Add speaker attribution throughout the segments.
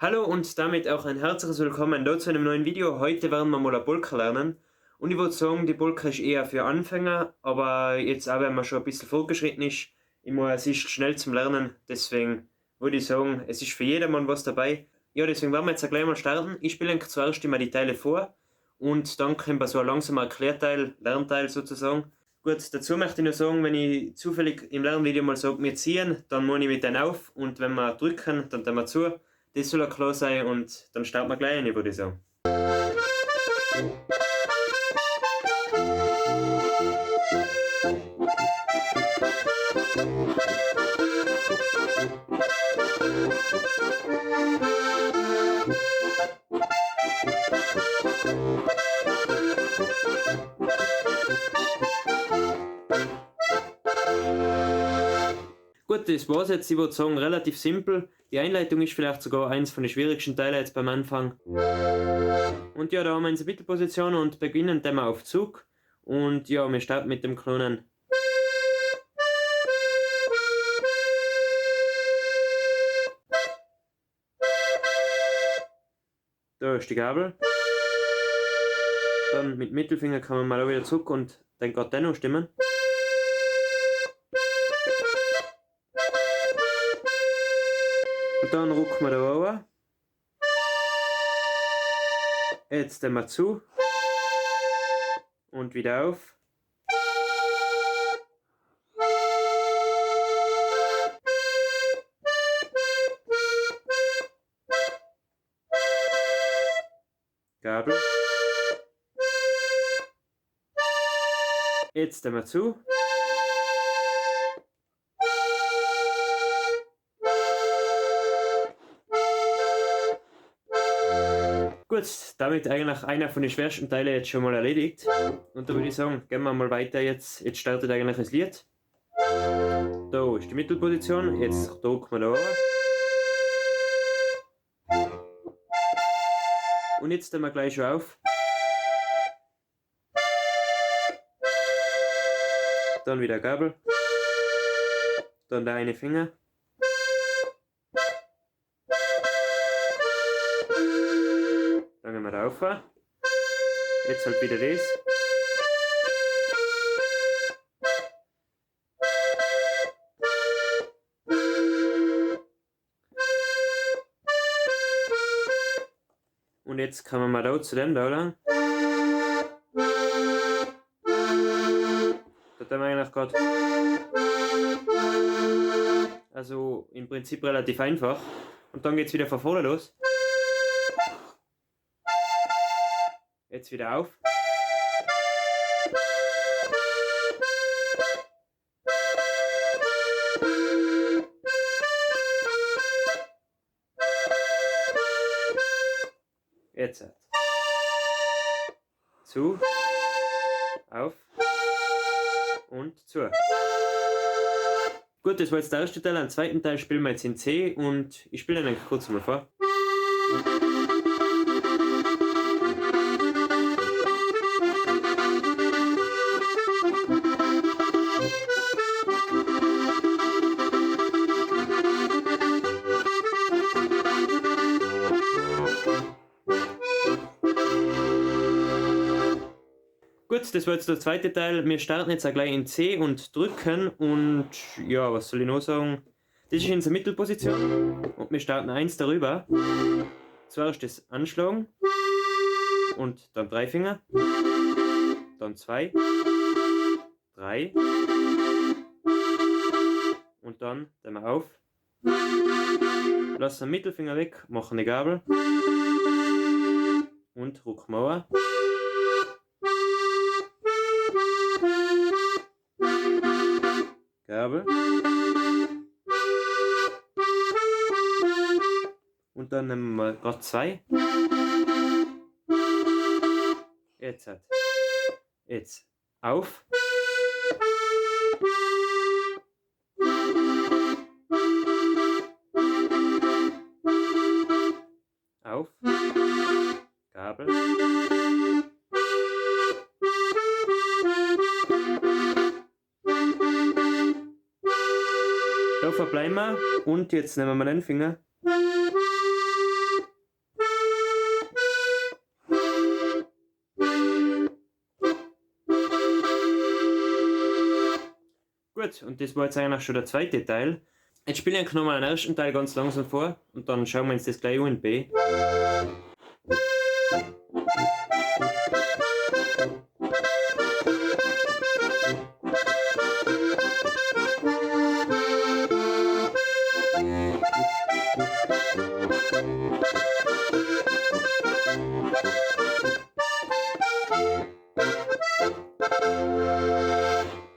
Speaker 1: Hallo und damit auch ein herzliches Willkommen da zu einem neuen Video. Heute werden wir mal eine Polka lernen. Und ich würde sagen, die Polka ist eher für Anfänger, aber jetzt auch wenn man schon ein bisschen fortgeschritten ist, es ist schnell zum Lernen, deswegen würde ich sagen, es ist für jedermann was dabei. Ja, deswegen werden wir jetzt gleich mal starten. Ich spiele eigentlich zuerst immer die Teile vor und dann kommt so ein langsamer Erklärteil, Lernteil sozusagen. Gut, dazu möchte ich nur sagen, wenn ich zufällig im Lernvideo mal sage, wir ziehen, dann mache ich mit denen auf und wenn wir drücken, dann tun wir zu. Das soll ja klar sein und dann starten wir gleich rein, würde ich sagen. Gut, das war's jetzt. Ich würde sagen, relativ simpel. Die Einleitung ist vielleicht sogar eins von den schwierigsten Teilen jetzt beim Anfang. Und ja, da haben wir unsere Mittelposition und beginnen dann mal auf Zug. Und ja, wir starten mit dem kleinen. Da ist die Gabel. Dann mit Mittelfinger kann man mal wieder zurück und dann gerade dennoch stimmen. Und dann rucken wir da rüber. Jetzt dann mal zu. Und wieder auf. Gabel. Jetzt dann mal zu. Gut, damit eigentlich einer von den schwersten Teilen jetzt schon mal erledigt. Und da würde ich sagen, gehen wir mal weiter jetzt. Jetzt startet eigentlich das Lied. Da ist die Mittelposition, jetzt drücken wir da runter. Und jetzt tun wir gleich schon auf. Dann wieder Gabel. Dann der eine Finger. Dann gehen wir da rauf. Jetzt halt wieder das. Und jetzt kommen wir da zu dem da lang. Da tun wir eigentlich gerade. Also im Prinzip relativ einfach. Und dann geht es wieder von vorne los. Jetzt wieder auf. Jetzt. Zu. Auf. Und zu. Gut, das war jetzt der erste Teil. Am zweiten Teil spielen wir jetzt in C und ich spiele den kurz mal vor. Gut, das war jetzt der zweite Teil. Wir starten jetzt auch gleich in C und drücken und ja, was soll ich noch sagen? Das ist unsere Mittelposition und wir starten eins darüber. Zuerst das Anschlagen und dann 3 Finger, dann 2, 3 und dann wir auf. Lassen den Mittelfinger weg, machen eine Gabel und rucken wir. Gabel. Und dann nehmen wir gerade 2. Jetzt auf. Auf. Gabel. Da verbleiben wir und jetzt nehmen wir den Finger Gut, und das war jetzt eigentlich schon der zweite Teil. Jetzt spiele ich nochmal den ersten Teil ganz langsam vor und dann schauen wir uns das gleich an in B.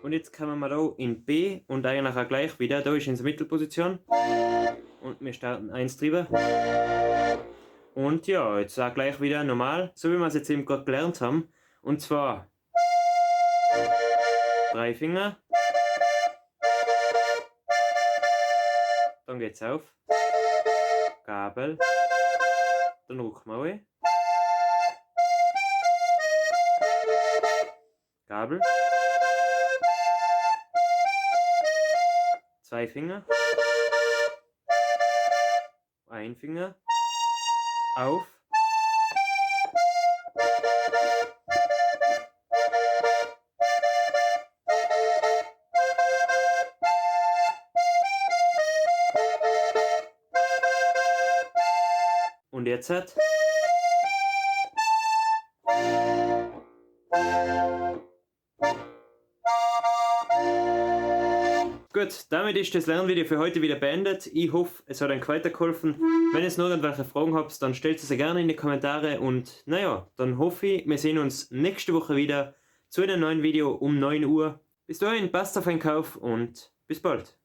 Speaker 1: Und jetzt kommen wir da in B und eigentlich auch gleich wieder. Da ist in der Mittelposition. Und wir starten 1 drüber. Und ja, jetzt auch gleich wieder normal, so wie wir es jetzt eben gerade gelernt haben. Und zwar 3 Finger. Dann geht's auf. Gabel. Dann rücken wir rein. Gabel. 2 Finger. 1 Finger. Auf. Und jetzt hat. Gut, damit ist das Lernvideo für heute wieder beendet. Ich hoffe, es hat euch weitergeholfen. Wenn ihr noch irgendwelche Fragen habt, dann stellt sie gerne in die Kommentare. Und naja, dann hoffe ich, wir sehen uns nächste Woche wieder zu einem neuen Video um 9 Uhr. Bis dahin, passt auf den Kauf und bis bald.